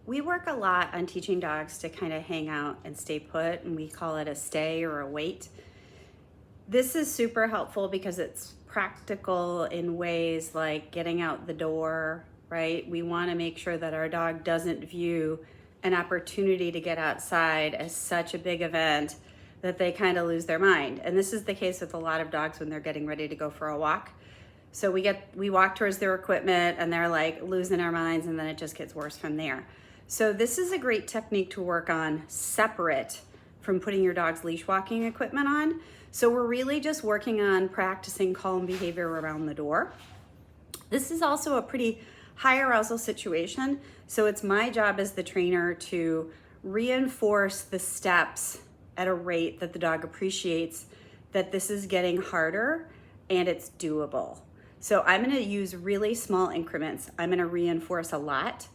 We work a lot on teaching dogs to kind of hang out and stay put, and we call it a stay or a wait. This is super helpful because it's practical in ways like getting out the door, right? We want to make sure that our dog doesn't view an opportunity to get outside as such a big event that they kind of lose their mind. And this is the case with a lot of dogs when they're getting ready to go for a walk. So we walk towards their equipment and they're like losing their minds, and then it just gets worse from there. So this is a great technique to work on separate from putting your dog's leash walking equipment on. So we're really just working on practicing calm behavior around the door. This is also a pretty high arousal situation. So it's my job as the trainer to reinforce the steps at a rate that the dog appreciates that this is getting harder and it's doable. So I'm gonna use really small increments. I'm gonna reinforce a lot.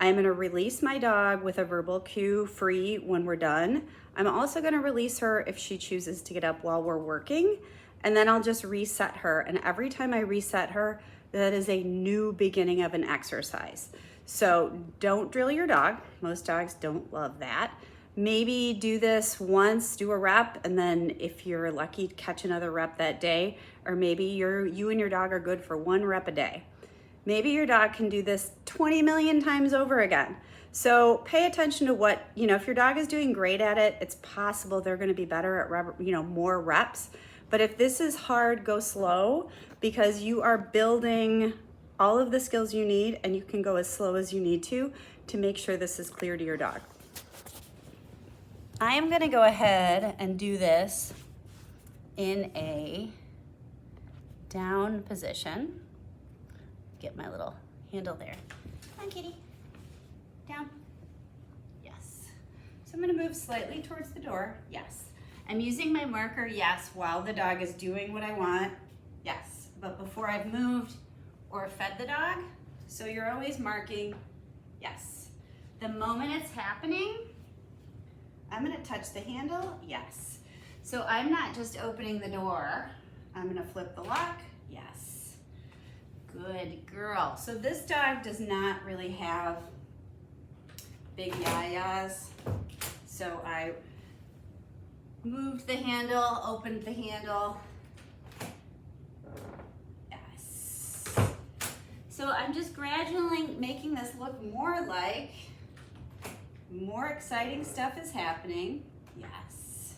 I'm gonna release my dog with a verbal cue free when we're done. I'm also gonna release her if she chooses to get up while we're working, and then I'll just reset her. And every time I reset her, that is a new beginning of an exercise. So don't drill your dog. Most dogs don't love that. Maybe do this once, do a rep, and then if you're lucky, catch another rep that day, or maybe you and your dog are good for 1 rep a day. Maybe your dog can do this 20 million times over again. So pay attention to what, if your dog is doing great at it, it's possible they're gonna be better at, more reps. But if this is hard, go slow, because you are building all of the skills you need, and you can go as slow as you need to make sure this is clear to your dog. I am gonna go ahead and do this in a down position. Get my little handle there. Come on, kitty. Down. Yes. So I'm gonna move slightly towards the door. Yes. I'm using my marker, yes, while the dog is doing what I want. Yes. But before I've moved or fed the dog, so you're always marking, yes. The moment it's happening, I'm gonna touch the handle, yes. So I'm not just opening the door, I'm gonna flip the lock, yes. Good girl. So this dog does not really have big yayas. So I moved the handle, opened the handle. Yes. So I'm just gradually making this look more like more exciting stuff is happening. Yes.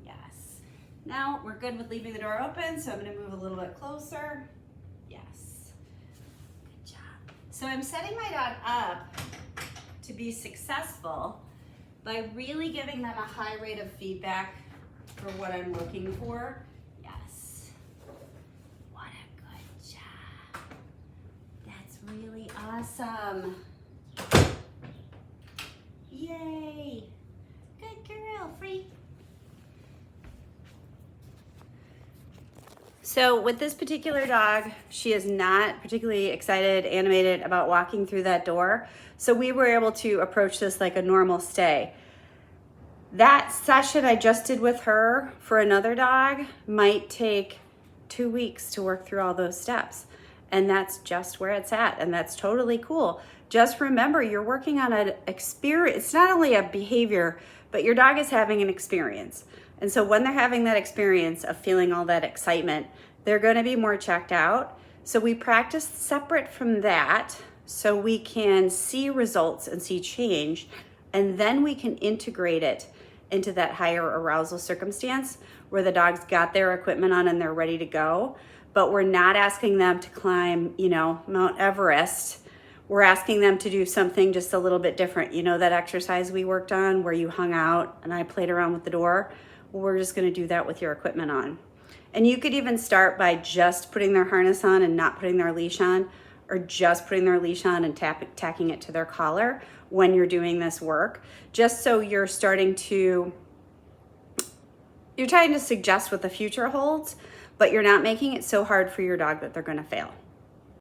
Yes. Now we're good with leaving the door open, so I'm going to move a little bit closer. Yes. Good job. So I'm setting my dog up to be successful by really giving them a high rate of feedback for what I'm looking for. Yes. What a good job. That's really awesome. Yay. Good girl, free. So with this particular dog, she is not particularly excited, animated about walking through that door. So we were able to approach this like a normal stay. That session I just did with her for another dog might take 2 weeks to work through all those steps. And that's just where it's at. And that's totally cool. Just remember, you're working on an experience. It's not only a behavior, but your dog is having an experience. And so when they're having that experience of feeling all that excitement, they're going to be more checked out. So we practice separate from that so we can see results and see change. And then we can integrate it into that higher arousal circumstance where the dog's got their equipment on and they're ready to go. But we're not asking them to climb, Mount Everest. We're asking them to do something just a little bit different. That exercise we worked on where you hung out and I played around with the door? Well, we're just gonna do that with your equipment on. And you could even start by just putting their harness on and not putting their leash on, or just putting their leash on and tacking it to their collar when you're doing this work, just so you're trying to suggest what the future holds, but you're not making it so hard for your dog that they're gonna fail.